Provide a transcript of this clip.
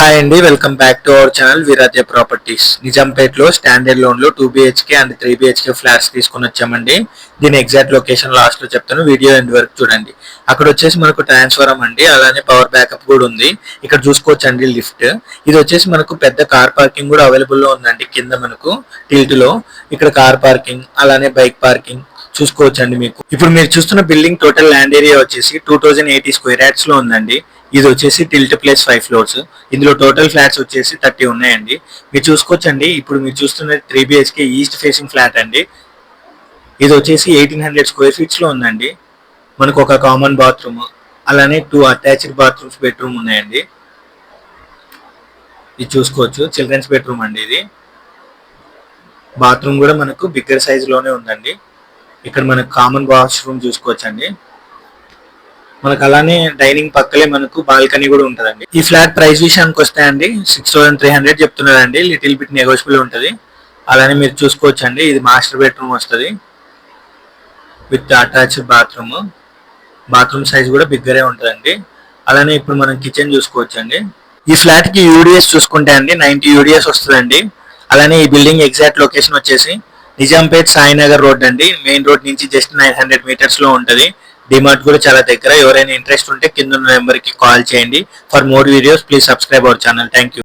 Hi అండి, welcome back to our channel Veeradya properties. నిజాంపేట్లో standard లోన్లో 2 BHK అండ్ 3 BHK ఫ్లాట్స్ తీసుకొని వచ్చామండి. దీని ఎగ్జాక్ట్ లొకేషన్ లాస్ట్లో చెప్తాను, వీడియో ఎండ్ వరకు చూడండి. అక్కడ వచ్చేసి మనకు ట్రాన్స్ఫారం అండి, అలానే పవర్ బ్యాకప్ కూడా ఉంది. ఇక్కడ చూసుకోవచ్చు అండి లిఫ్ట్. ఇది వచ్చేసి మనకు పెద్ద కార్ పార్కింగ్ కూడా అవైలబుల్లో ఉందండి. కింద మనకు టిల్ట్లో ఇక్కడ కార్ పార్కింగ్ అలానే బైక్ పార్కింగ్ చూసుకోవచ్చండి. మీకు ఇప్పుడు మీరు చూస్తున్న బిల్డింగ్ టోటల్ ల్యాండ్ ఏరియా వచ్చేసి 2080 స్క్వేర్ యార్డ్స్ లో ఉందండి. ఇది వచ్చేసి టిల్ట్ ప్లేస్ 5 floors. ఇందులో టోటల్ ఫ్లాట్స్ వచ్చేసి 30 ఉన్నాయండి. మీరు చూసుకోవచ్చండి. ఇప్పుడు మీరు చూస్తున్న 3 BHK ఈస్ట్ ఫేసింగ్ ఫ్లాట్ అండి. ఇది వచ్చేసి 1800 స్క్వేర్ ఫీట్స్ లో ఉందండి. మనకు ఒక కామన్ బాత్రూమ్ అలానే 2 అటాచ్డ్ బాత్రూమ్స్ బెడ్రూమ్ ఉన్నాయండి. ఇది చూసుకోవచ్చు, చిల్డ్రన్స్ బెడ్రూమ్ అండి. ఇది బాత్రూమ్ కూడా మనకు బిగ్గర్ సైజ్ లోనే ఉందండి. ఇక్కడ మనకు కామన్ వాష్రూమ్ చూసుకోవచ్చండి. మనకు అలానే డైనింగ్ పక్కలే మనకు బాల్కనీ కూడా ఉంటుందండి. ఈ ఫ్లాట్ ప్రైస్ విషయానికి వస్తే అండి 6300 చెప్తున్నారండి. లిటిల్ బిట్ నెగోషియబుల్ ఉంటుంది. అలానే మీరు చూసుకోవచ్చండి, ఇది మాస్టర్ బెడ్రూమ్ వస్తుంది with attached bathroom. Bathroom size కూడా బిగ్గరే ఉంటుందండి. అలానే ఇప్పుడు మనం కిచెన్ చూసుకోవచ్చండి. ఈ ఫ్లాట్ కి యూడిఎస్ చూసుకుంటే అండి 90 యూడిఎస్ వస్తుందండి. అలానే ఈ బిల్డింగ్ ఎగ్జాక్ట్ లొకేషన్ వచ్చేసి నిజాంపేట్ సాయినగర్ రోడ్ అండి. మెయిన్ రోడ్ నుంచి జస్ట్ 900 meters లో ఉంటుంది. డిమార్ట్ కూడా చాలా దగ్గర. ఎవరైనా ఇంట్రెస్ట్ ఉంటే కింద ఉన్న నెంబర్ కి కాల్ చేయండి. For more videos please subscribe our channel. Thank you.